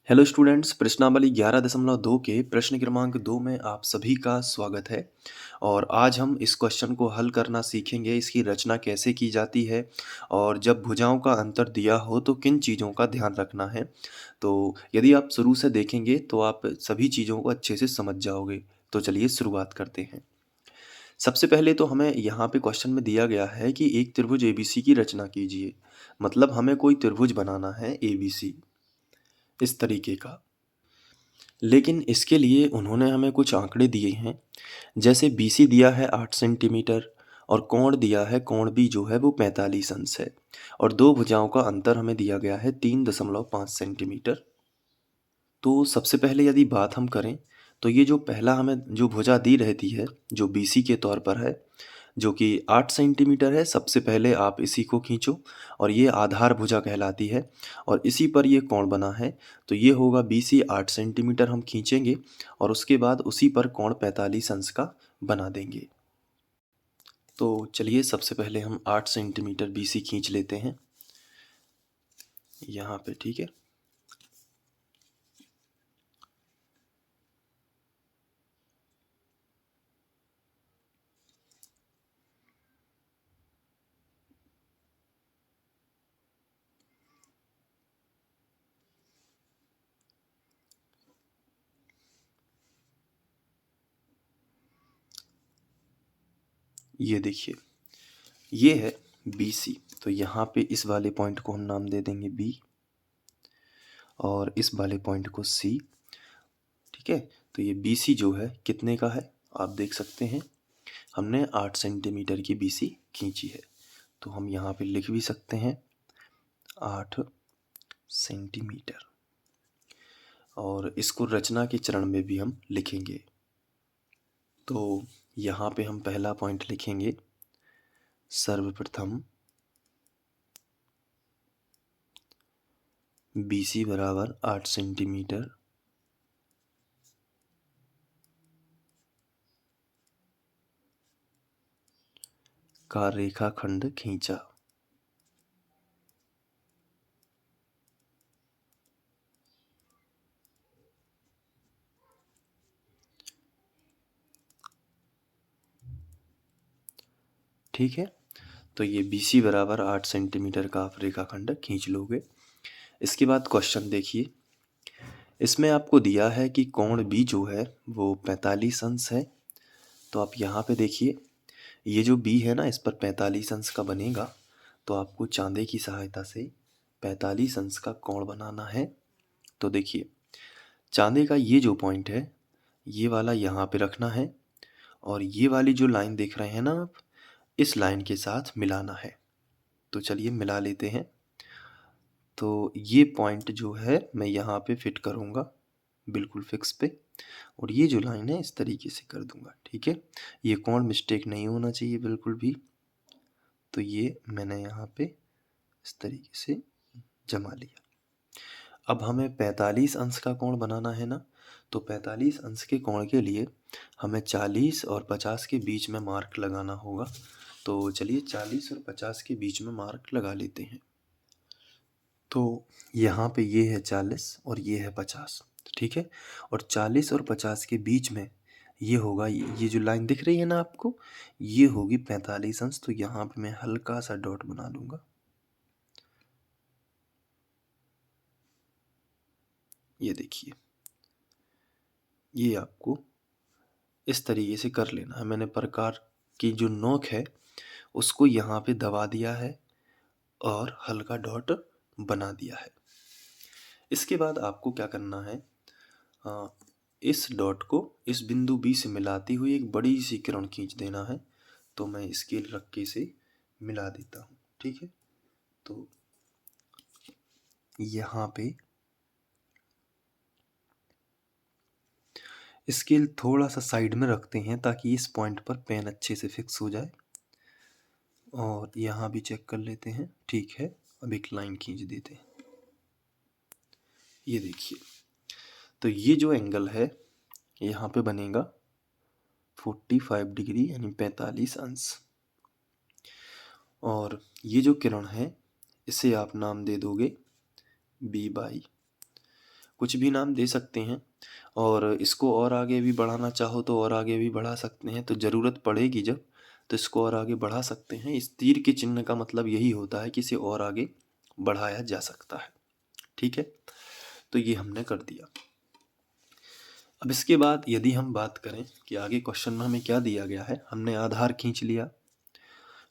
Hello students, प्रश्नावली 11.2 के प्रश्न क्रमांक 2 में आप सभी का स्वागत है। और आज हम इस क्वेश्चन को हल करना सीखेंगे, इसकी रचना कैसे की जाती है और जब भुजाओं का अंतर दिया हो तो किन चीज़ों का ध्यान रखना है। तो यदि आप शुरू से देखेंगे तो आप सभी चीज़ों को अच्छे से समझ जाओगे। तो चलिए शुरुआत करते हैं। सबसे पहले तो हमें यहाँ पे क्वेश्चन में दिया गया है कि एक त्रिभुज एबीसी की रचना कीजिए। मतलब हमें कोई त्रिभुज बनाना है एबीसी, इस तरीके का। लेकिन इसके लिए उन्होंने हमें कुछ आंकड़े दिए हैं। जैसे बीसी दिया है 8 सेंटीमीटर और कोण दिया है, कोण बी जो है वो 45 अंश है। और दो भुजाओं का अंतर हमें दिया गया है 3.5 सेंटीमीटर। तो सबसे पहले यदि बात हम करें तो ये जो पहला हमें जो भुजा दी रहती है, जो बीसी के तौर पर है, जो कि 8 सेंटीमीटर है, सबसे पहले आप इसी को खींचो और ये आधार भुजा कहलाती है और इसी पर ये कोण बना है। तो ये होगा बीसी 8 सेंटीमीटर हम खींचेंगे और उसके बाद उसी पर कोण 45 अंश का बना देंगे। तो चलिए सबसे पहले हम 8 सेंटीमीटर बीसी खींच लेते हैं यहाँ पे, ठीक है। ये देखिए, ये है BC। तो यहाँ पे इस वाले पॉइंट को हम नाम दे देंगे B और इस वाले पॉइंट को C, ठीक है। तो ये BC जो है कितने का है आप देख सकते हैं। हमने 8 सेंटीमीटर की BC खींची है। तो हम यहाँ पे लिख भी सकते हैं 8 सेंटीमीटर और इसको रचना के चरण में भी हम लिखेंगे। तो यहाँ पे हम पहला पॉइंट लिखेंगे, सर्वप्रथम BC बराबर 8 सेंटीमीटर का रेखाखंड खींचा। ठीक है, तो ये BC बराबर 8 सेंटीमीटर का आप रेखाखंड खींच लोगे। इसके बाद क्वेश्चन देखिए, इसमें आपको दिया है कि कोण B जो है वो 45 अंश है। तो आप यहाँ पे देखिए, ये जो B है ना, इस पर 45 अंश का बनेगा। तो आपको चांदे की सहायता से 45 अंश का कोण बनाना है। तो देखिए, चांदे का ये जो पॉइंट है, ये वाला यहाँ पे रखना है और ये वाली जो लाइन देख रहे हैं ना आप, इस लाइन के साथ मिलाना है। तो चलिए मिला लेते हैं। तो ये पॉइंट जो है मैं यहाँ पे फिट करूँगा बिल्कुल फिक्स पे, और ये जो लाइन है इस तरीके से कर दूंगा, ठीक है। ये कोण मिस्टेक नहीं होना चाहिए बिल्कुल भी। तो ये मैंने यहाँ पे इस तरीके से जमा लिया। अब हमें 45 अंश का कोण बनाना है ना। तो 45 अंश के कोण के लिए हमें 40 और 50 के बीच में मार्क लगाना होगा। तो चलिए 40 और 50 के बीच में मार्क लगा लेते हैं। तो यहाँ पे ये है 40 और ये है 50, ठीक है। और 40 और 50 के बीच में ये होगा, ये जो लाइन दिख रही है ना आपको, ये होगी 45 अंश। तो यहाँ पे मैं हल्का सा डॉट बना दूंगा। ये देखिए, ये आपको इस तरीके से कर लेना है। मैंने प्रकार की जो नोक है उसको यहाँ पे दबा दिया है और हल्का डॉट बना दिया है। इसके बाद आपको क्या करना है, इस डॉट को इस बिंदु बी से मिलाती हुई एक बड़ी सी किरण खींच देना है। तो मैं स्केल रख के इसे मिला देता हूँ, ठीक है। तो यहाँ पे स्केल थोड़ा सा साइड में रखते हैं ताकि इस पॉइंट पर पेन अच्छे से फिक्स हो जाए। और यहाँ भी चेक कर लेते हैं, ठीक है। अब एक लाइन खींच देते हैं। ये देखिए, तो ये जो एंगल है यहाँ पे बनेगा 45 डिग्री यानी 45 अंश। और ये जो किरण है इसे आप नाम दे दोगे B/, कुछ भी नाम दे सकते हैं, और इसको और आगे भी बढ़ाना चाहो तो और आगे भी बढ़ा सकते हैं। तो ज़रूरत पड़ेगी जब, तो इसको और आगे बढ़ा सकते हैं। इस तीर के चिन्ह का मतलब यही होता है कि इसे और आगे बढ़ाया जा सकता है। ठीक है, तो ये हमने कर दिया। अब इसके बाद यदि हम बात करें कि आगे क्वेश्चन में हमें क्या दिया गया है, हमने आधार खींच लिया,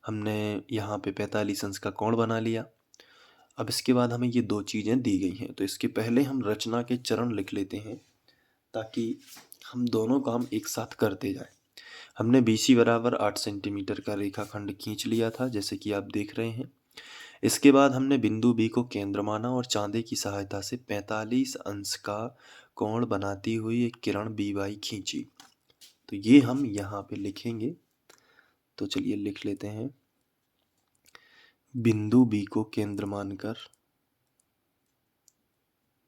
हमने यहाँ पे 45 अंश का कोण बना लिया। अब इसके बाद हमें ये दो चीज़ें दी गई हैं, तो इसके पहले हम रचना के चरण लिख लेते हैं ताकि हम दोनों काम एक साथ करते जाएं। हमने BC बराबर 8 सेंटीमीटर का रेखाखंड खींच लिया था, जैसे कि आप देख रहे हैं। इसके बाद हमने बिंदु B को केंद्र माना और चांदे की सहायता से 45 अंश का कोण बनाती हुई एक किरण BY खींची। तो ये हम यहाँ पे लिखेंगे। तो चलिए लिख लेते हैं, बिंदु B को केंद्र मानकर,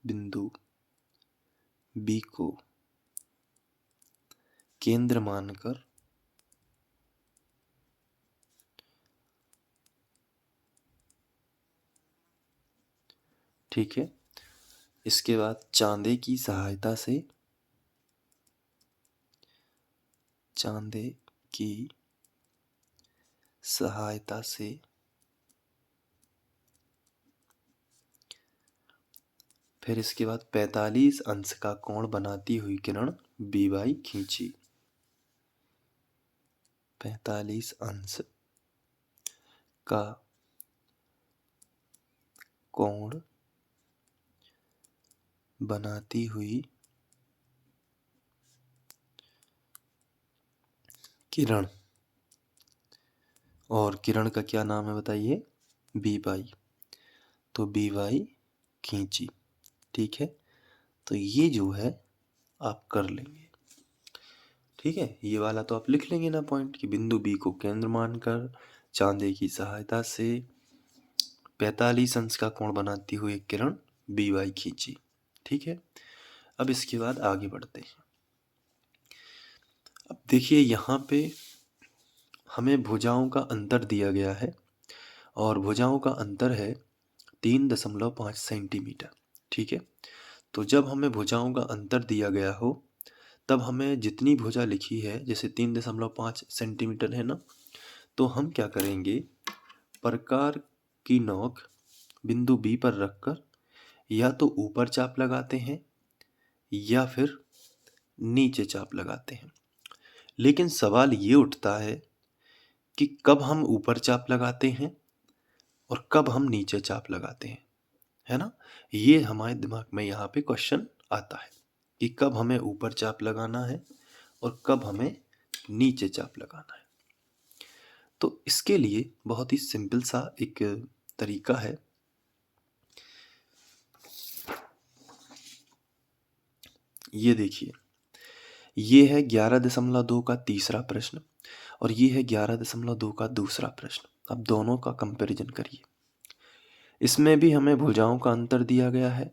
बिंदु B को केंद्र मानकर ठीक है। इसके बाद चांदे की सहायता से, चांदे की सहायता से फिर इसके बाद 45 अंश का कोण बनाती हुई किरण BY खींची। 45 अंश का कोण बनाती हुई किरण, और किरण का क्या नाम है बताइए, BY। तो BY खींची। ठीक है, तो ये जो है आप कर लेंगे। ठीक है, ये वाला तो आप लिख लेंगे ना पॉइंट, कि बिंदु B को केंद्र मानकर चांदे की सहायता से 45 अंश का कोण बनाती हुई एक किरण BY खींची। ठीक है, अब इसके बाद आगे बढ़ते हैं। अब देखिए यहाँ पे हमें भुजाओं का अंतर दिया गया है, और भुजाओं का अंतर है 3.5 सेंटीमीटर। ठीक है, तो जब हमें भुजाओं का अंतर दिया गया हो, तब हमें जितनी भुजा लिखी है, जैसे 3.5 सेंटीमीटर है ना, तो हम क्या करेंगे, प्रकार की नोक बिंदु B पर रखकर या तो ऊपर चाप लगाते हैं या फिर नीचे चाप लगाते हैं। लेकिन सवाल ये उठता है कि कब हम ऊपर चाप लगाते हैं और कब हम नीचे चाप लगाते हैं, है ना। ये हमारे दिमाग में यहाँ पे क्वेश्चन आता है कि कब हमें ऊपर चाप लगाना है और कब हमें नीचे चाप लगाना है। तो इसके लिए बहुत ही सिंपल सा एक तरीका है। ये देखिए, ये है 11.2 का तीसरा प्रश्न और ये है 11.2 का दूसरा प्रश्न। अब दोनों का कंपैरिजन करिए। इसमें भी हमें भुजाओं का अंतर दिया गया है,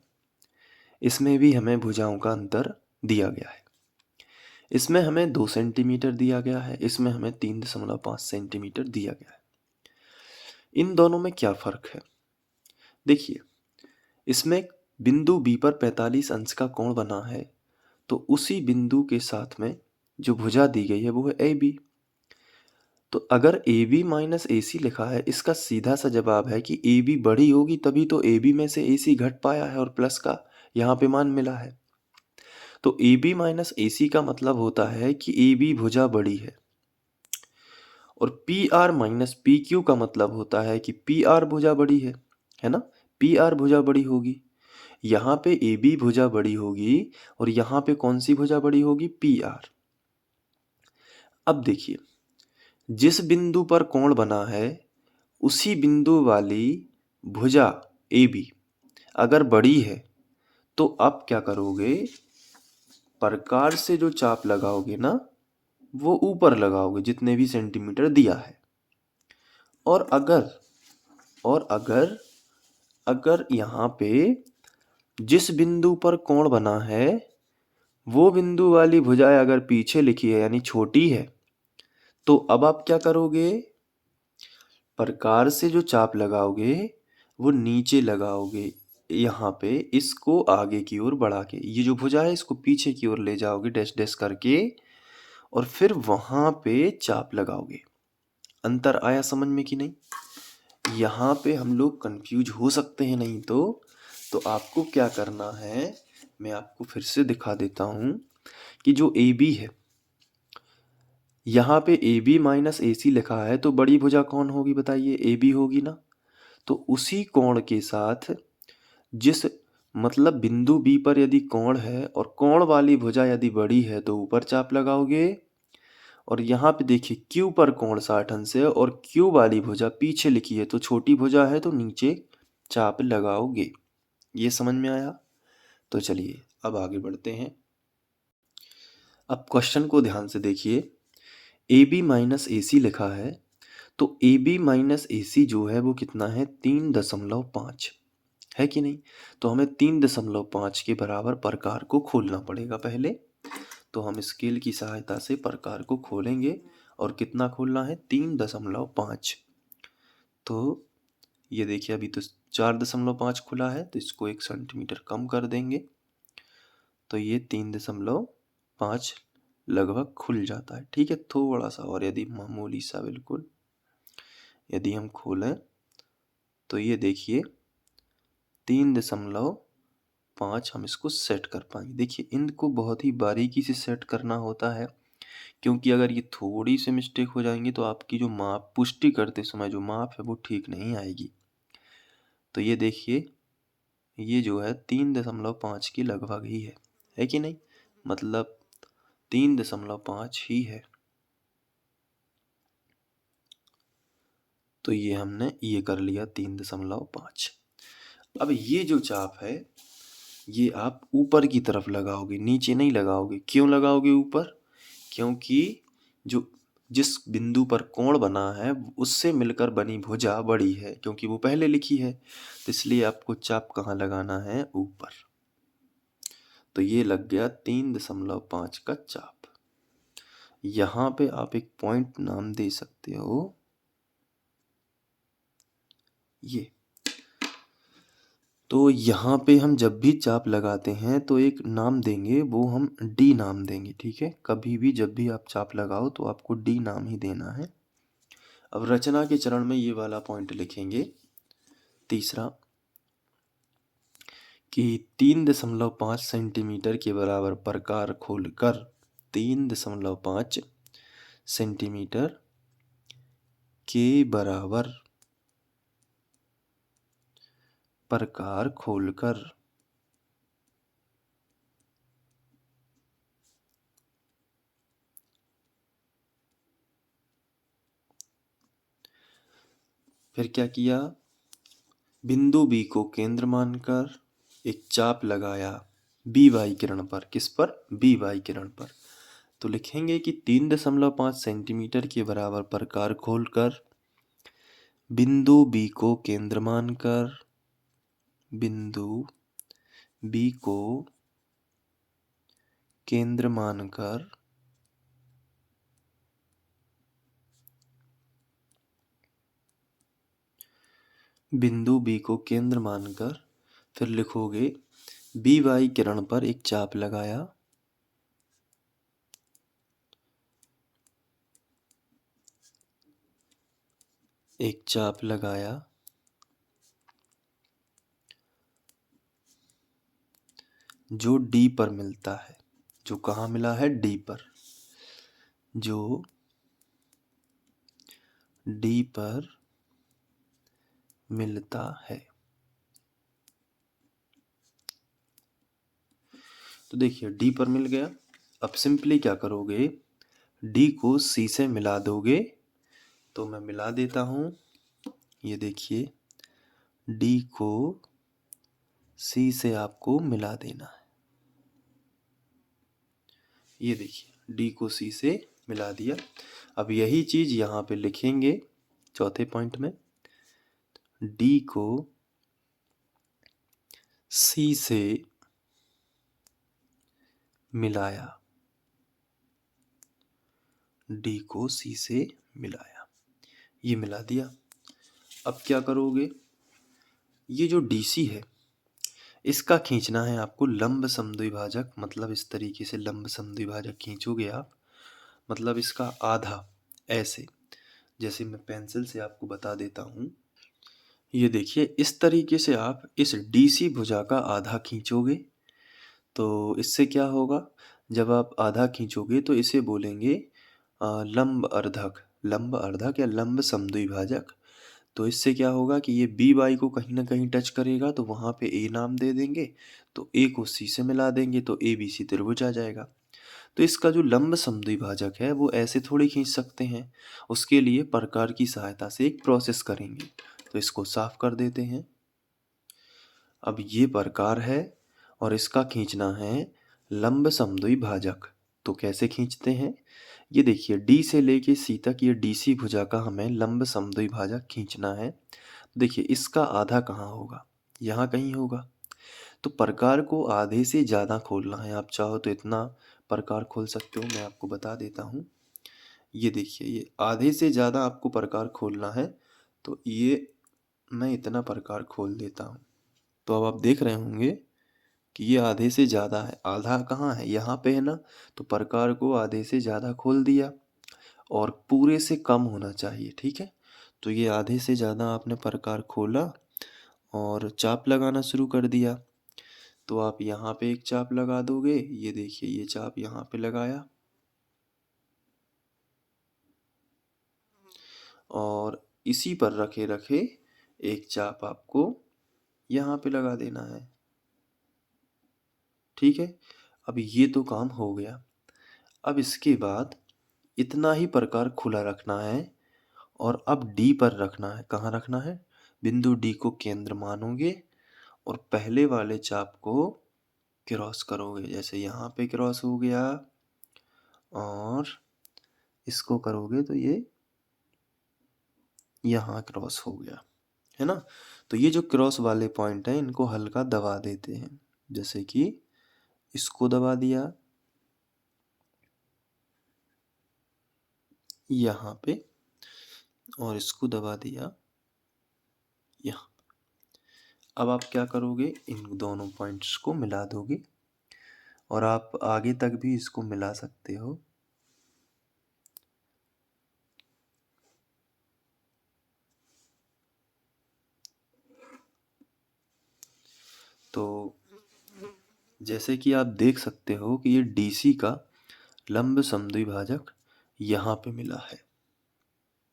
इसमें भी हमें भुजाओं का अंतर दिया गया है। इसमें हमें 2 सेंटीमीटर दिया गया है, इसमें हमें 3.5 सेंटीमीटर दिया गया है। इन दोनों में क्या फ़र्क है, देखिए। इसमें बिंदु B पर 45 अंश का कोण बना है, तो उसी बिंदु के साथ में जो भुजा दी गई है वो है AB। तो अगर AB माइनस AC लिखा है, इसका सीधा सा जवाब है कि AB बड़ी होगी तभी तो AB में से AC घट पाया है और प्लस का यहाँ पे मान मिला है। तो AB माइनस AC का मतलब होता है कि AB भुजा बड़ी है, और PR माइनस PQ का मतलब होता है कि PR भुजा बड़ी है ना। PR भुजा बड़ी होगी, यहाँ पे AB भुजा बड़ी होगी और यहाँ पे कौन सी भुजा बड़ी होगी, PR। अब देखिए, जिस बिंदु पर कोण बना है उसी बिंदु वाली भुजा AB अगर बड़ी है तो आप क्या करोगे, प्रकार से जो चाप लगाओगे ना वो ऊपर लगाओगे जितने भी सेंटीमीटर दिया है। और अगर अगर यहाँ पे जिस बिंदु पर कोण बना है वो बिंदु वाली भुजा अगर पीछे लिखी है यानी छोटी है, तो अब आप क्या करोगे, प्रकार से जो चाप लगाओगे वो नीचे लगाओगे यहाँ पे इसको आगे की ओर बढ़ा के, ये जो भुजा है इसको पीछे की ओर ले जाओगे डैश डैश करके, और फिर वहां पे चाप लगाओगे। अंतर आया समझ में कि नहीं? यहाँ पे हम लोग कंफ्यूज हो सकते हैं, नहीं तो आपको क्या करना है, मैं आपको फिर से दिखा देता हूं कि जो ए बी है, यहाँ पे ए बी माइनस ए सी लिखा है, तो बड़ी भुजा कौन होगी बताइए? ए बी होगी ना। तो उसी कोण के साथ जिस मतलब बिंदु बी पर यदि कोण है और कोण वाली भुजा यदि बड़ी है तो ऊपर चाप लगाओगे, और यहाँ पे देखिए क्यू पर कोण 60 अंश है और क्यू वाली भुजा पीछे लिखी है तो छोटी भुजा है तो नीचे चाप लगाओगे। ये समझ में आया? तो चलिए अब आगे बढ़ते हैं। अब क्वेश्चन को ध्यान से देखिए, ए बी माइनस ए सी लिखा है, तो ए बी माइनस ए सी जो है वो कितना है? 3.5 है कि नहीं? तो हमें 3.5 के बराबर प्रकार को खोलना पड़ेगा पहले। तो हम स्केल की सहायता से प्रकार को खोलेंगे, और कितना खोलना है? 3.5। तो ये देखिए अभी तो 4.5 खुला है, तो इसको 1 सेंटीमीटर कम कर देंगे, तो ये 3.5 लगभग खुल जाता है। ठीक है, थोड़ा सा और यदि मामूली सा बिल्कुल यदि हम खोलें तो ये देखिए 3.5 हम इसको सेट कर पाएंगे। देखिए इनको बहुत ही बारीकी से सेट करना होता है, क्योंकि अगर ये थोड़ी सी मिस्टेक हो जाएंगी तो आपकी जो माप पुष्टि करते समय जो माप है वो ठीक नहीं आएगी। तो ये देखिए ये जो है 3.5 के लगभग ही है कि नहीं? मतलब 3.5 ही है। तो ये हमने ये कर लिया 3.5। अब ये जो चाप है ये आप ऊपर की तरफ लगाओगे, नीचे नहीं लगाओगे। क्यों लगाओगे ऊपर? क्योंकि जो जिस बिंदु पर कोण बना है उससे मिलकर बनी भुजा बड़ी है, क्योंकि वो पहले लिखी है, तो इसलिए आपको चाप कहाँ लगाना है? ऊपर। तो ये लग गया 3.5 का चाप। यहाँ पे आप एक पॉइंट नाम दे सकते हो, ये। तो यहाँ पे हम जब भी चाप लगाते हैं तो एक नाम देंगे, वो हम डी नाम देंगे। ठीक है, कभी भी जब भी आप चाप लगाओ तो आपको डी नाम ही देना है। अब रचना के चरण में ये वाला पॉइंट लिखेंगे, तीसरा, कि 3.5 सेंटीमीटर के बराबर प्रकार खोलकर 3.5 सेंटीमीटर के बराबर प्रकार खोलकर फिर क्या किया? बिंदु बी को केंद्र मानकर एक चाप लगाया बी वाई किरण पर। किस पर? बी वाई किरण पर। तो लिखेंगे कि 3.5 सेंटीमीटर के बराबर प्रकार खोलकर बिंदु बी को केंद्र मानकर, बिंदु बी को केंद्र मानकर बिंदु बी को केंद्र मानकर फिर लिखोगे बी वाई किरण पर एक चाप लगाया, एक चाप लगाया जो डी पर मिलता है। जो कहाँ मिला है? डी पर। जो डी पर मिलता है। तो देखिए डी पर मिल गया। अब सिंपली क्या करोगे? डी को सी से मिला दोगे। तो मैं मिला देता हूं। ये देखिए डी को सी से आपको मिला देना है। ये देखिए डी को सी से मिला दिया। अब यही चीज यहाँ पे लिखेंगे चौथे पॉइंट में, डी को सी से मिलाया, डी को सी से मिलाया, ये मिला दिया। अब क्या करोगे? ये जो डीसी है इसका खींचना है आपको लंब समद्विभाजक, मतलब इस तरीके से लंब समद्विभाजक खींचोगे आप, मतलब इसका आधा ऐसे, जैसे मैं पेंसिल से आपको बता देता हूँ। ये देखिए इस तरीके से आप इस डीसी भुजा का आधा खींचोगे तो इससे क्या होगा, जब आप आधा खींचोगे तो इसे बोलेंगे लंब अर्धक, लंब अर्धक या लंब समद्विभाजक। तो इससे क्या होगा कि ये बी बाई को कहीं ना कहीं टच करेगा तो वहाँ पे ए नाम दे देंगे, तो ए को सी से मिला देंगे तो ए बी सी त्रिभुज आ जाएगा। तो इसका जो लंब समद्विभाजक है वो ऐसे थोड़ी खींच सकते हैं, उसके लिए प्रकार की सहायता से एक प्रोसेस करेंगे। तो इसको साफ कर देते हैं। अब ये प्रकार है और इसका खींचना है लंब समद्विभाजक। तो कैसे खींचते हैं, ये देखिए डी से लेके सी तक ये डीसी भुजा का हमें लंब समद्विभाजक खींचना है। देखिए इसका आधा कहाँ होगा, यहाँ कहीं होगा। तो प्रकार को आधे से ज़्यादा खोलना है, आप चाहो तो इतना प्रकार खोल सकते हो, मैं आपको बता देता हूँ। ये देखिए ये आधे से ज़्यादा आपको प्रकार खोलना है, तो ये मैं इतना प्रकार खोल देता हूँ। तो अब आप देख रहे होंगे कि ये आधे से ज़्यादा है, आधा कहाँ है, यहाँ पे है ना। तो प्रकार को आधे से ज़्यादा खोल दिया और पूरे से कम होना चाहिए, ठीक है। तो ये आधे से ज़्यादा आपने प्रकार खोला और चाप लगाना शुरू कर दिया। तो आप यहाँ पे एक चाप लगा दोगे, ये देखिए ये चाप यहाँ पे लगाया और इसी पर रखे रखे एक चाप आपको यहाँ पे लगा देना है, ठीक है। अब ये तो काम हो गया। अब इसके बाद इतना ही प्रकार खुला रखना है और अब डी पर रखना है। कहाँ रखना है, बिंदु डी को केंद्र मानोगे और पहले वाले चाप को क्रॉस करोगे, जैसे यहाँ पे क्रॉस हो गया और इसको करोगे तो ये यहाँ क्रॉस हो गया, है ना। तो ये जो क्रॉस वाले पॉइंट है इनको हल्का दबा देते हैं, जैसे कि इसको दबा दिया यहाँ पे और इसको दबा दिया यहाँ। अब आप क्या करोगे, इन दोनों पॉइंट्स को मिला दोगे और आप आगे तक भी इसको मिला सकते हो। तो जैसे कि आप देख सकते हो कि ये डीसी का लंब समद्विभाजक यहाँ पे मिला है।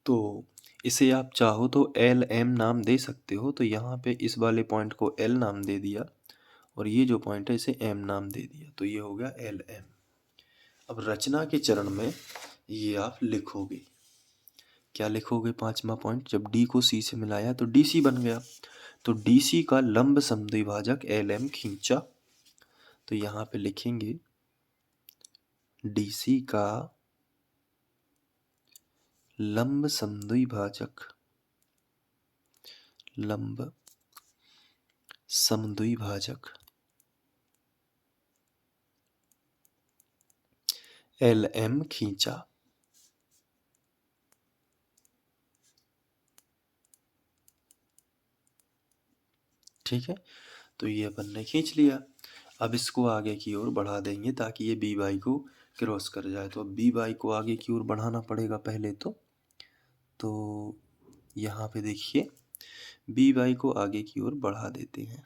तो इसे आप चाहो तो एल एम नाम दे सकते हो। तो यहाँ पे इस वाले पॉइंट को एल नाम दे दिया और ये जो पॉइंट है इसे एम नाम दे दिया, तो ये हो गया एल एम। अब रचना के चरण में ये आप लिखोगे, क्या लिखोगे, पांचवा पॉइंट, जब डी को सी से मिलाया तो डी सी बन गया। तो डी सी का लंब समद्विभाजक एल एम खींचा, तो यहाँ पे लिखेंगे डी सी का लंब समद्विभाजक, लंब समद्विभाजक एल एम खींचा। ठीक है, तो ये अपन ने खींच लिया। अब इसको आगे की ओर बढ़ा देंगे ताकि ये बी बाई को क्रॉस कर जाए। तो अब बी बाई को आगे की ओर बढ़ाना पड़ेगा पहले तो यहाँ पे देखिए बी बाई को आगे की ओर बढ़ा देते हैं।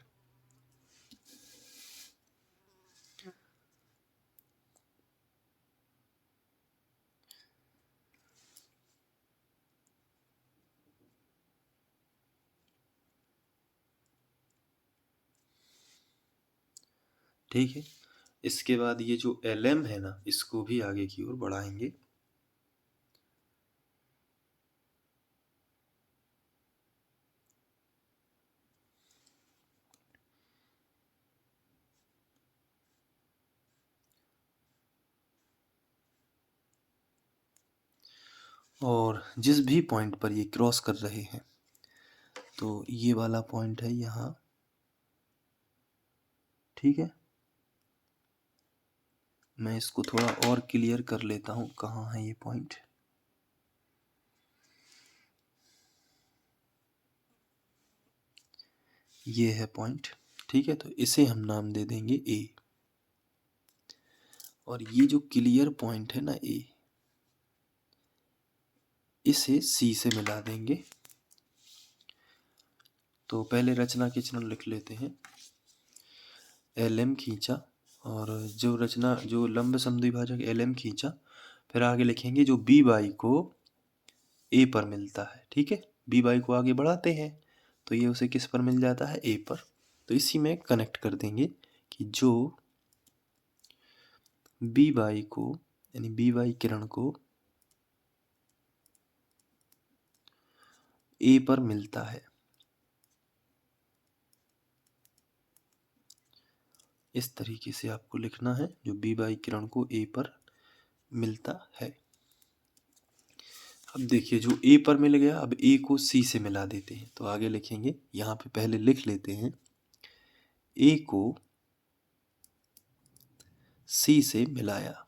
ठीक है, इसके बाद ये जो एल एम है ना इसको भी आगे की ओर बढ़ाएंगे। और जिस भी पॉइंट पर ये क्रॉस कर रहे हैं, तो ये वाला पॉइंट है यहाँ, ठीक है। मैं इसको थोड़ा और क्लियर कर लेता हूँ, कहाँ है ये पॉइंट। ये है पॉइंट, ठीक है, तो इसे हम नाम दे देंगे ए। और ये जो क्लियर पॉइंट है ना ए, इसे सी से मिला देंगे। तो पहले रचना के चिन्ह लिख लेते हैं। एल एम खींचा, और जो लंब समद्विभाजक एल एम खींचा, फिर आगे लिखेंगे जो बी बाई को ए पर मिलता है। ठीक है, बी बाई को आगे बढ़ाते हैं तो ये उसे किस पर मिल जाता है, ए पर। तो इसी में कनेक्ट कर देंगे कि जो बी बाई को, यानी बी बाई किरण को ए पर मिलता है, इस तरीके से आपको लिखना है, जो बी बाई किरण को ए पर मिलता है। अब देखिए जो ए पर मिल गया, अब ए को सी से मिला देते हैं। तो आगे लिखेंगे, यहाँ पे पहले लिख लेते हैं ए को सी से मिलाया।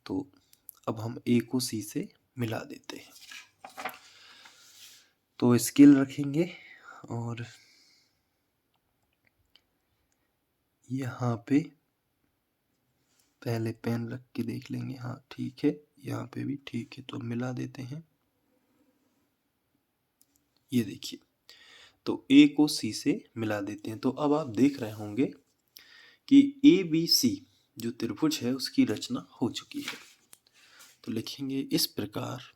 तो अब हम ए को सी से मिला देते हैं। तो स्केल रखेंगे और यहाँ पे पहले पेन रख के देख लेंगे, हाँ ठीक है, यहाँ पे भी ठीक है। तो मिला देते हैं, ये देखिए, तो ए को सी से मिला देते हैं। तो अब आप देख रहे होंगे कि ए बी सी जो त्रिभुज है उसकी रचना हो चुकी है। तो लिखेंगे इस प्रकार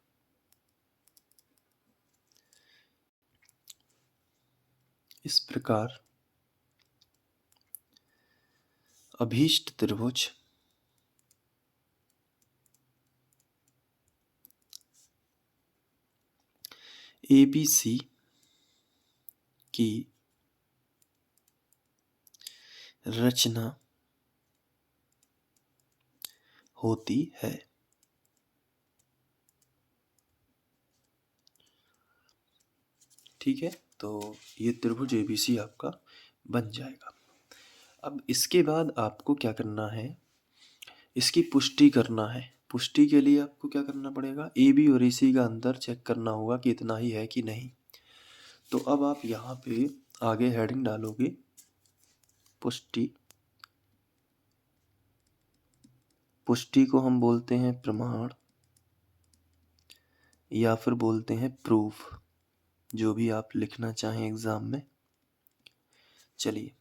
अभीष्ट त्रिभुज ABC की रचना होती है। ठीक है, तो ये त्रिभुज ABC आपका बन जाएगा। अब इसके बाद आपको क्या करना है, इसकी पुष्टि करना है। पुष्टि के लिए आपको क्या करना पड़ेगा, AB और AC का अंतर चेक करना होगा कि इतना ही है कि नहीं। तो अब आप यहाँ पे आगे हेडिंग डालोगे पुष्टि। पुष्टि को हम बोलते हैं प्रमाण, या फिर बोलते हैं प्रूफ, जो भी आप लिखना चाहें एग्जाम में। चलिए,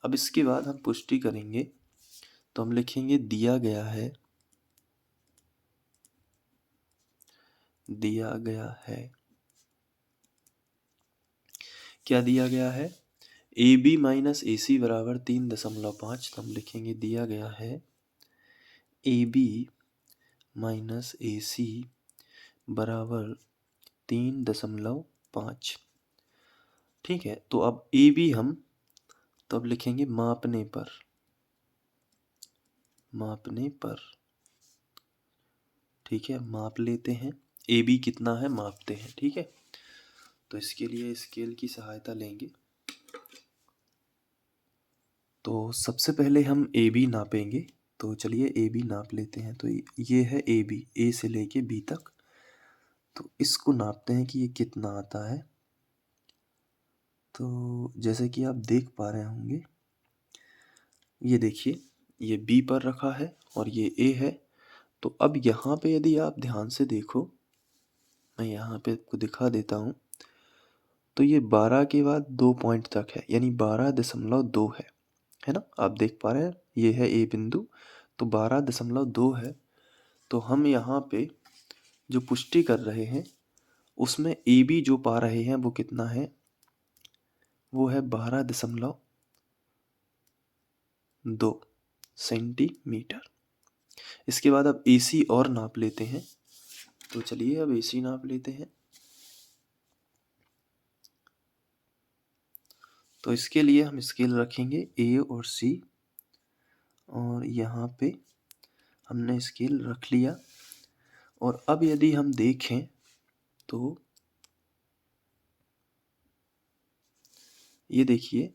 अब इसके बाद हम पुष्टि करेंगे। तो हम लिखेंगे दिया गया है क्या दिया गया है, AB माइनस AC बराबर 3.5। तो हम लिखेंगे दिया गया है AB माइनस AC बराबर 3.5। ठीक है, तो अब AB हम तो अब लिखेंगे मापने पर। ठीक है, माप लेते हैं, AB कितना है मापते हैं। ठीक है, तो इसके लिए स्केल की सहायता लेंगे। तो सबसे पहले हम AB नापेंगे। तो चलिए AB नाप लेते हैं। तो ये है AB, A से लेके B तक। तो इसको नापते हैं कि ये कितना आता है। तो जैसे कि आप देख पा रहे होंगे, ये देखिए, ये B पर रखा है और ये A है। तो अब यहाँ पे यदि आप ध्यान से देखो, मैं यहाँ पे आपको दिखा देता हूँ। तो ये 12 के बाद 2 पॉइंट तक है, यानी 12.2 है ना। आप देख पा रहे हैं, ये है A बिंदु, तो 12.2 है। तो हम यहाँ पे जो पुष्टि कर रहे हैं उसमें AB जो पा रहे हैं वो कितना है, वो है 12.2 सेंटीमीटर। इसके बाद अब AC और नाप लेते हैं। तो चलिए अब AC नाप लेते हैं। तो इसके लिए हम स्केल रखेंगे A और C, और यहाँ पे हमने स्केल रख लिया। और अब यदि हम देखें तो ये देखिए,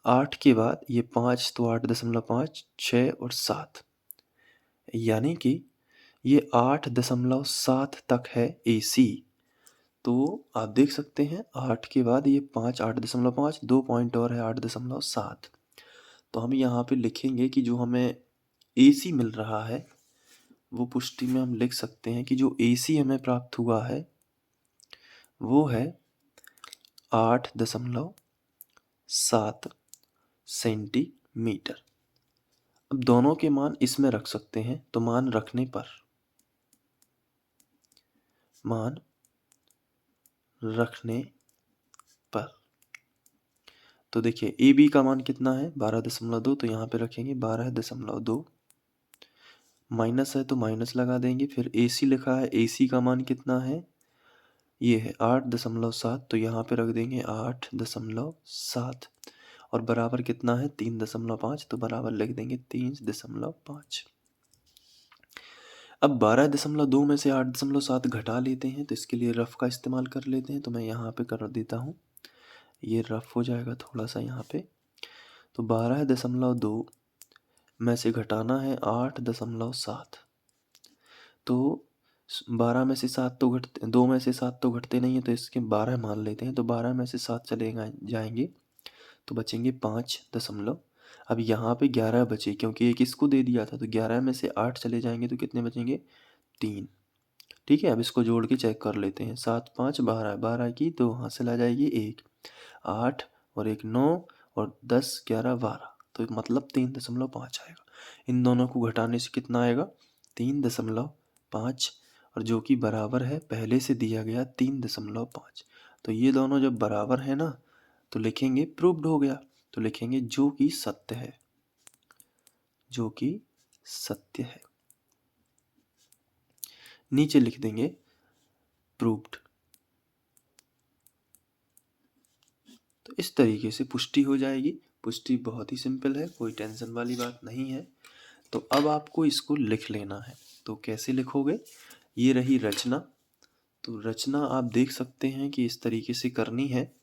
8 के बाद ये 5, तो 8.5, 6 और 7, यानी कि ये 8.7 तक है AC। तो आप देख सकते हैं 8 के बाद ये 5, 8.5, 2 पॉइंट और है 8.7। तो हम यहाँ पे लिखेंगे कि जो हमें AC मिल रहा है वो पुष्टि में हम लिख सकते हैं कि जो AC हमें प्राप्त हुआ है वो है 8.7 सेंटीमीटर। अब दोनों के मान इसमें रख सकते हैं, तो मान रखने पर तो देखिए AB का मान कितना है 12.2, तो यहाँ पे रखेंगे 12.2, माइनस है तो माइनस लगा देंगे। फिर AC लिखा है, AC का मान कितना है, ये है 8.7, तो यहाँ पे रख देंगे 8.7 और बराबर कितना है 3.5, तो बराबर लिख देंगे 3.5। अब 12.2 में से 8.7 घटा लेते हैं, तो इसके लिए रफ का इस्तेमाल कर लेते हैं। तो मैं यहाँ पे कर देता हूँ, ये रफ हो जाएगा थोड़ा सा यहाँ पे। तो 12.2 में से घटाना है 8.7, तो 12 में से 7 तो घटते, 2 में से 7 तो घटते नहीं है, तो इसके 12 मान लेते हैं। तो 12 में से 7 चले जाएंगे तो बचेंगे 5 दशमलव। अब यहाँ पे 11 बचे, क्योंकि एक इसको दे दिया था, तो 11 में से 8 चले जाएंगे तो कितने बचेंगे 3। ठीक है, अब इसको जोड़ के चेक कर लेते हैं। 7 5 12, 12 की 2 हासिल आ जाएगी 1, 8 और 1 9 और 10 11 12, तो मतलब 3.5 आएगा। इन दोनों को घटाने से कितना आएगा 3.5, और जो कि बराबर है पहले से दिया गया 3.5। तो ये दोनों जब बराबर है ना, तो लिखेंगे प्रूव्ड हो गया। तो लिखेंगे जो कि सत्य है, जो कि सत्य है, नीचे लिख देंगे प्रूव्ड। तो इस तरीके से पुष्टि हो जाएगी। पुष्टि बहुत ही सिंपल है, कोई टेंशन वाली बात नहीं है। तो अब आपको इसको लिख लेना है। तो कैसे लिखोगे, ये रही रचना। तो रचना आप देख सकते हैं कि इस तरीके से करनी है,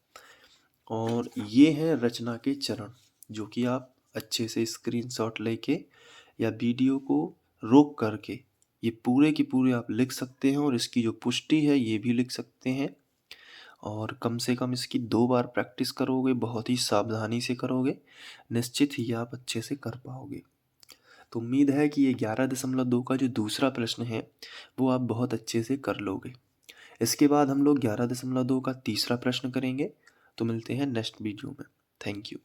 और ये है रचना के चरण, जो कि आप अच्छे से स्क्रीनशॉट लेके या वीडियो को रोक करके ये पूरे के पूरे आप लिख सकते हैं, और इसकी जो पुष्टि है ये भी लिख सकते हैं। और कम से कम इसकी 2 बार प्रैक्टिस करोगे, बहुत ही सावधानी से करोगे, निश्चित ही आप अच्छे से कर पाओगे। तो उम्मीद है कि ये 11.2 का जो दूसरा प्रश्न है वो आप बहुत अच्छे से कर लोगे। इसके बाद हम लोग 11.2 का तीसरा प्रश्न करेंगे। तो मिलते हैं नेक्स्ट वीडियो में। Thank you.